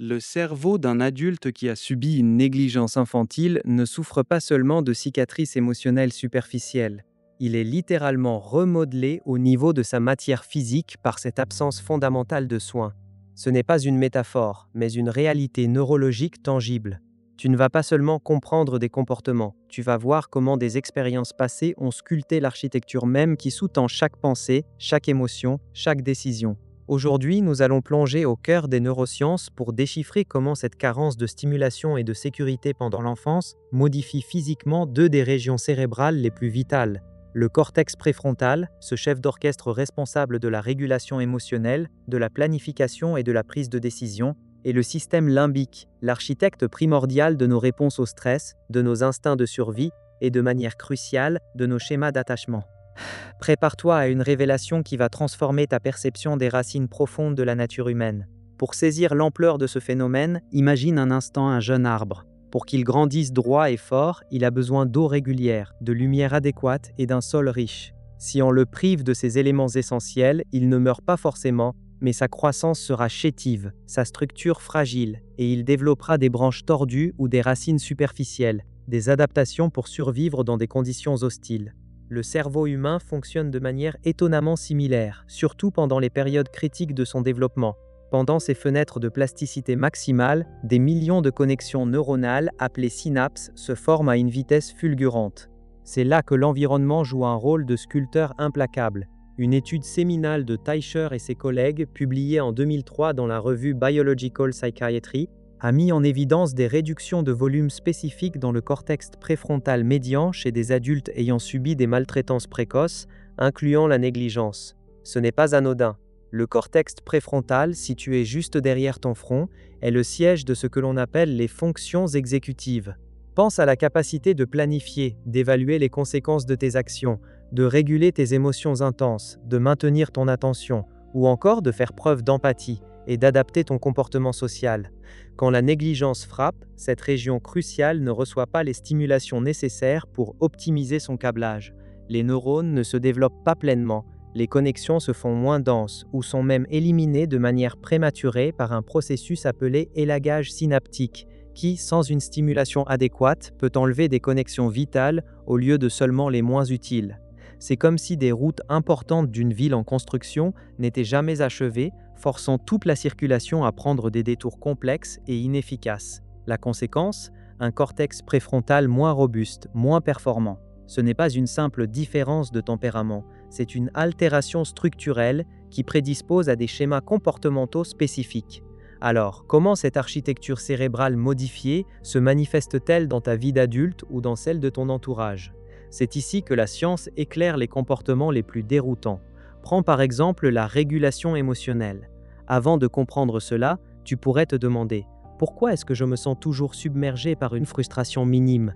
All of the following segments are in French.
Le cerveau d'un adulte qui a subi une négligence infantile ne souffre pas seulement de cicatrices émotionnelles superficielles. Il est littéralement remodelé au niveau de sa matière physique par cette absence fondamentale de soins. Ce n'est pas une métaphore, mais une réalité neurologique tangible. Tu ne vas pas seulement comprendre des comportements, tu vas voir comment des expériences passées ont sculpté l'architecture même qui sous-tend chaque pensée, chaque émotion, chaque décision. Aujourd'hui, nous allons plonger au cœur des neurosciences pour déchiffrer comment cette carence de stimulation et de sécurité pendant l'enfance modifie physiquement deux des régions cérébrales les plus vitales. Le cortex préfrontal, ce chef d'orchestre responsable de la régulation émotionnelle, de la planification et de la prise de décision, et le système limbique, l'architecte primordial de nos réponses au stress, de nos instincts de survie et de manière cruciale de nos schémas d'attachement. Prépare-toi à une révélation qui va transformer ta perception des racines profondes de la nature humaine. Pour saisir l'ampleur de ce phénomène, imagine un instant un jeune arbre. Pour qu'il grandisse droit et fort, il a besoin d'eau régulière, de lumière adéquate et d'un sol riche. Si on le prive de ces éléments essentiels, il ne meurt pas forcément, mais sa croissance sera chétive, sa structure fragile, et il développera des branches tordues ou des racines superficielles, des adaptations pour survivre dans des conditions hostiles. Le cerveau humain fonctionne de manière étonnamment similaire, surtout pendant les périodes critiques de son développement. Pendant ces fenêtres de plasticité maximale, des millions de connexions neuronales, appelées synapses, se forment à une vitesse fulgurante. C'est là que l'environnement joue un rôle de sculpteur implacable. Une étude séminale de Teicher et ses collègues, publiée en 2003 dans la revue Biological Psychiatry, a mis en évidence des réductions de volume spécifiques dans le cortex préfrontal médian chez des adultes ayant subi des maltraitances précoces, incluant la négligence. Ce n'est pas anodin. Le cortex préfrontal, situé juste derrière ton front, est le siège de ce que l'on appelle les fonctions exécutives. Pense à la capacité de planifier, d'évaluer les conséquences de tes actions, de réguler tes émotions intenses, de maintenir ton attention, ou encore de faire preuve d'empathie et d'adapter ton comportement social. Quand la négligence frappe, cette région cruciale ne reçoit pas les stimulations nécessaires pour optimiser son câblage. Les neurones ne se développent pas pleinement, les connexions se font moins denses ou sont même éliminées de manière prématurée par un processus appelé élagage synaptique, qui, sans une stimulation adéquate, peut enlever des connexions vitales au lieu de seulement les moins utiles. C'est comme si des routes importantes d'une ville en construction n'étaient jamais achevées, forçant toute la circulation à prendre des détours complexes et inefficaces. La conséquence, un cortex préfrontal moins robuste, moins performant. Ce n'est pas une simple différence de tempérament, c'est une altération structurelle qui prédispose à des schémas comportementaux spécifiques. Alors, comment cette architecture cérébrale modifiée se manifeste-t-elle dans ta vie d'adulte ou dans celle de ton entourage ? C'est ici que la science éclaire les comportements les plus déroutants. Prends par exemple la régulation émotionnelle. Avant de comprendre cela, tu pourrais te demander « Pourquoi est-ce que je me sens toujours submergé par une frustration minime ?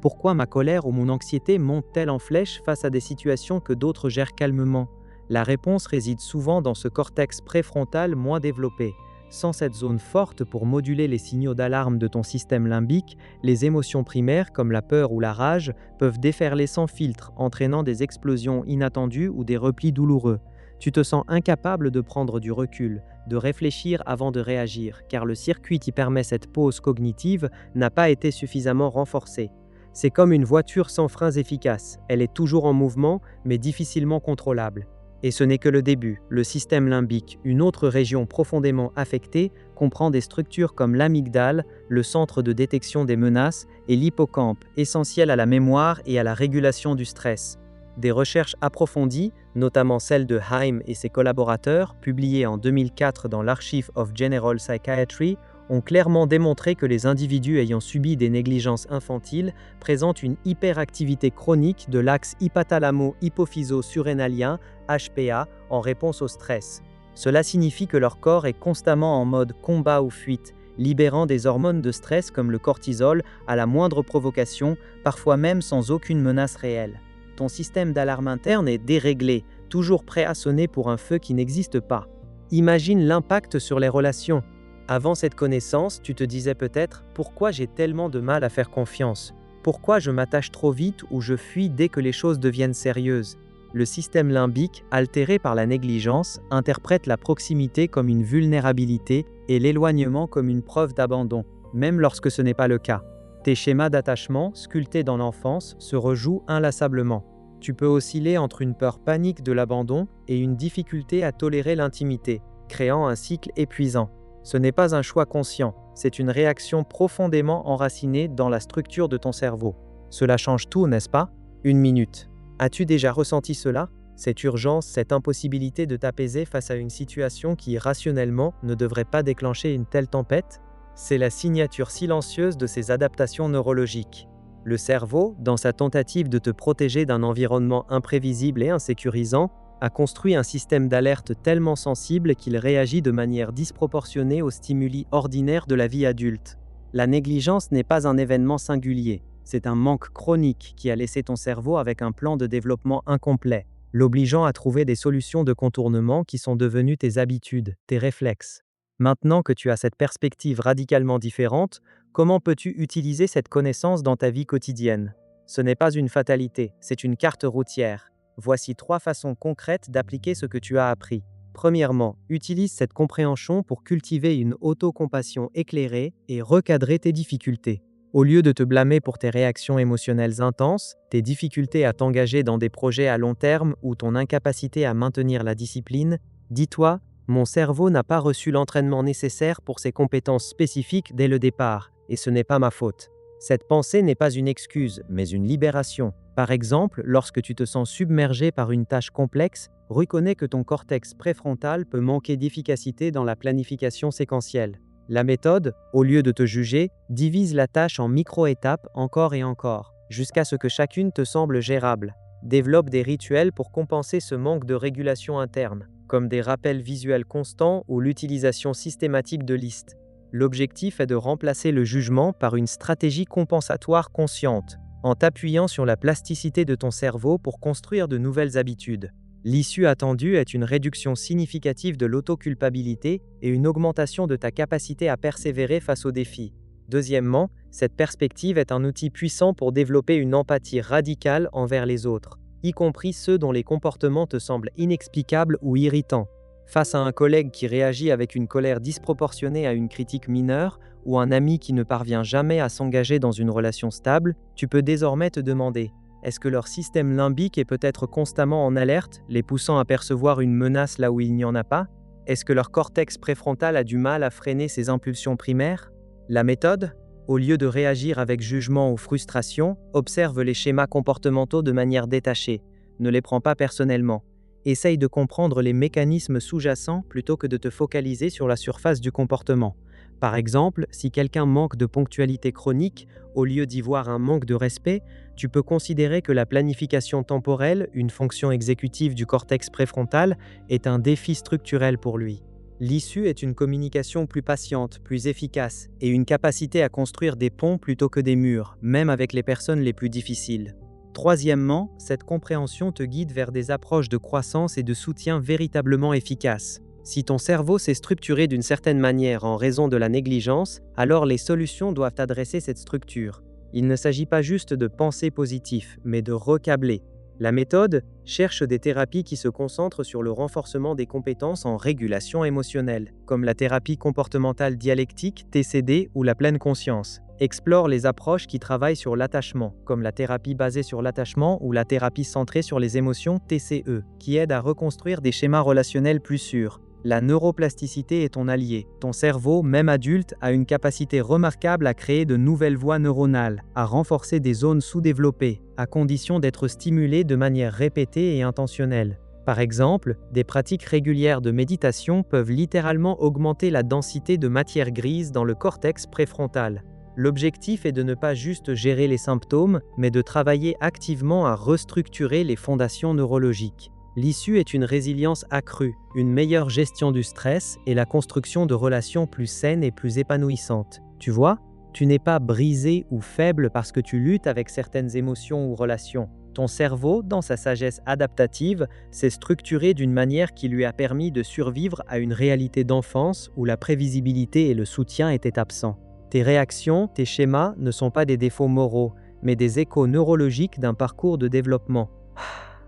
Pourquoi ma colère ou mon anxiété montent-elles en flèche face à des situations que d'autres gèrent calmement ?» La réponse réside souvent dans ce cortex préfrontal moins développé. Sans cette zone forte pour moduler les signaux d'alarme de ton système limbique, les émotions primaires comme la peur ou la rage peuvent déferler sans filtre, entraînant des explosions inattendues ou des replis douloureux. Tu te sens incapable de prendre du recul, de réfléchir avant de réagir, car le circuit qui permet cette pause cognitive n'a pas été suffisamment renforcé. C'est comme une voiture sans freins efficaces, elle est toujours en mouvement, mais difficilement contrôlable. Et ce n'est que le début. Le système limbique, une autre région profondément affectée, comprend des structures comme l'amygdale, le centre de détection des menaces, et l'hippocampe, essentiel à la mémoire et à la régulation du stress. Des recherches approfondies, notamment celles de Haim et ses collaborateurs, publiées en 2004 dans l'Archive of General Psychiatry, ont clairement démontré que les individus ayant subi des négligences infantiles présentent une hyperactivité chronique de l'axe hypothalamo-hypophyso-surrénalien, HPA, en réponse au stress. Cela signifie que leur corps est constamment en mode combat ou fuite, libérant des hormones de stress comme le cortisol à la moindre provocation, parfois même sans aucune menace réelle. Ton système d'alarme interne est déréglé, toujours prêt à sonner pour un feu qui n'existe pas. Imagine l'impact sur les relations. Avant cette connaissance, tu te disais peut-être « Pourquoi j'ai tellement de mal à faire confiance ? Pourquoi je m'attache trop vite ou je fuis dès que les choses deviennent sérieuses ?» Le système limbique, altéré par la négligence, interprète la proximité comme une vulnérabilité, et l'éloignement comme une preuve d'abandon, même lorsque ce n'est pas le cas. Tes schémas d'attachement, sculptés dans l'enfance, se rejouent inlassablement. Tu peux osciller entre une peur panique de l'abandon et une difficulté à tolérer l'intimité, créant un cycle épuisant. Ce n'est pas un choix conscient, c'est une réaction profondément enracinée dans la structure de ton cerveau. Cela change tout, n'est-ce pas? Une minute. As-tu déjà ressenti cela? Cette urgence, cette impossibilité de t'apaiser face à une situation qui, rationnellement, ne devrait pas déclencher une telle tempête? C'est la signature silencieuse de ces adaptations neurologiques. Le cerveau, dans sa tentative de te protéger d'un environnement imprévisible et insécurisant, a construit un système d'alerte tellement sensible qu'il réagit de manière disproportionnée aux stimuli ordinaires de la vie adulte. La négligence n'est pas un événement singulier, c'est un manque chronique qui a laissé ton cerveau avec un plan de développement incomplet, l'obligeant à trouver des solutions de contournement qui sont devenues tes habitudes, tes réflexes. Maintenant que tu as cette perspective radicalement différente, comment peux-tu utiliser cette connaissance dans ta vie quotidienne? Ce n'est pas une fatalité, c'est une carte routière. Voici 3 façons concrètes d'appliquer ce que tu as appris. Premièrement, utilise cette compréhension pour cultiver une autocompassion éclairée et recadrer tes difficultés. Au lieu de te blâmer pour tes réactions émotionnelles intenses, tes difficultés à t'engager dans des projets à long terme ou ton incapacité à maintenir la discipline, dis-toi: mon cerveau n'a pas reçu l'entraînement nécessaire pour ses compétences spécifiques dès le départ, et ce n'est pas ma faute. Cette pensée n'est pas une excuse, mais une libération. Par exemple, lorsque tu te sens submergé par une tâche complexe, reconnais que ton cortex préfrontal peut manquer d'efficacité dans la planification séquentielle. La méthode, au lieu de te juger, divise la tâche en micro-étapes encore et encore, jusqu'à ce que chacune te semble gérable. Développe des rituels pour compenser ce manque de régulation interne, comme des rappels visuels constants ou l'utilisation systématique de listes. L'objectif est de remplacer le jugement par une stratégie compensatoire consciente, en t'appuyant sur la plasticité de ton cerveau pour construire de nouvelles habitudes. L'issue attendue est une réduction significative de l'autoculpabilité et une augmentation de ta capacité à persévérer face aux défis. Deuxièmement, cette perspective est un outil puissant pour développer une empathie radicale envers les autres, y compris ceux dont les comportements te semblent inexplicables ou irritants. Face à un collègue qui réagit avec une colère disproportionnée à une critique mineure, ou un ami qui ne parvient jamais à s'engager dans une relation stable, tu peux désormais te demander: est-ce que leur système limbique est peut-être constamment en alerte, les poussant à percevoir une menace là où il n'y en a pas? Est-ce que leur cortex préfrontal a du mal à freiner ses impulsions primaires? La méthode? Au lieu de réagir avec jugement ou frustration, observe les schémas comportementaux de manière détachée. Ne les prends pas personnellement. Essaye de comprendre les mécanismes sous-jacents plutôt que de te focaliser sur la surface du comportement. Par exemple, si quelqu'un manque de ponctualité chronique, au lieu d'y voir un manque de respect, tu peux considérer que la planification temporelle, une fonction exécutive du cortex préfrontal, est un défi structurel pour lui. L'issue est une communication plus patiente, plus efficace, et une capacité à construire des ponts plutôt que des murs, même avec les personnes les plus difficiles. Troisièmement, cette compréhension te guide vers des approches de croissance et de soutien véritablement efficaces. Si ton cerveau s'est structuré d'une certaine manière en raison de la négligence, alors les solutions doivent adresser cette structure. Il ne s'agit pas juste de penser positif, mais de recabler. La méthode cherche des thérapies qui se concentrent sur le renforcement des compétences en régulation émotionnelle, comme la thérapie comportementale dialectique, TCD, ou la pleine conscience. Explore les approches qui travaillent sur l'attachement, comme la thérapie basée sur l'attachement ou la thérapie centrée sur les émotions, TCE, qui aident à reconstruire des schémas relationnels plus sûrs. La neuroplasticité est ton allié. Ton cerveau, même adulte, a une capacité remarquable à créer de nouvelles voies neuronales, à renforcer des zones sous-développées, à condition d'être stimulé de manière répétée et intentionnelle. Par exemple, des pratiques régulières de méditation peuvent littéralement augmenter la densité de matière grise dans le cortex préfrontal. L'objectif est de ne pas juste gérer les symptômes, mais de travailler activement à restructurer les fondations neurologiques. L'issue est une résilience accrue, une meilleure gestion du stress et la construction de relations plus saines et plus épanouissantes. Tu vois, tu n'es pas brisé ou faible parce que tu luttes avec certaines émotions ou relations. Ton cerveau, dans sa sagesse adaptative, s'est structuré d'une manière qui lui a permis de survivre à une réalité d'enfance où la prévisibilité et le soutien étaient absents. Tes réactions, tes schémas ne sont pas des défauts moraux, mais des échos neurologiques d'un parcours de développement.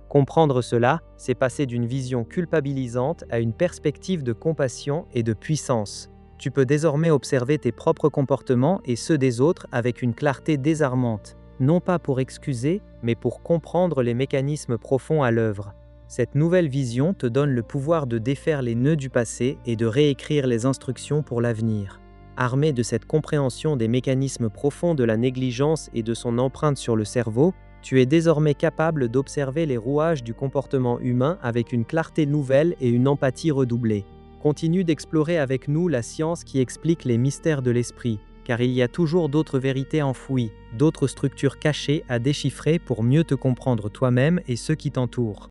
Comprendre cela, c'est passer d'une vision culpabilisante à une perspective de compassion et de puissance. Tu peux désormais observer tes propres comportements et ceux des autres avec une clarté désarmante, non pas pour excuser, mais pour comprendre les mécanismes profonds à l'œuvre. Cette nouvelle vision te donne le pouvoir de défaire les nœuds du passé et de réécrire les instructions pour l'avenir. Armé de cette compréhension des mécanismes profonds de la négligence et de son empreinte sur le cerveau, tu es désormais capable d'observer les rouages du comportement humain avec une clarté nouvelle et une empathie redoublée. Continue d'explorer avec nous la science qui explique les mystères de l'esprit, car il y a toujours d'autres vérités enfouies, d'autres structures cachées à déchiffrer pour mieux te comprendre toi-même et ceux qui t'entourent.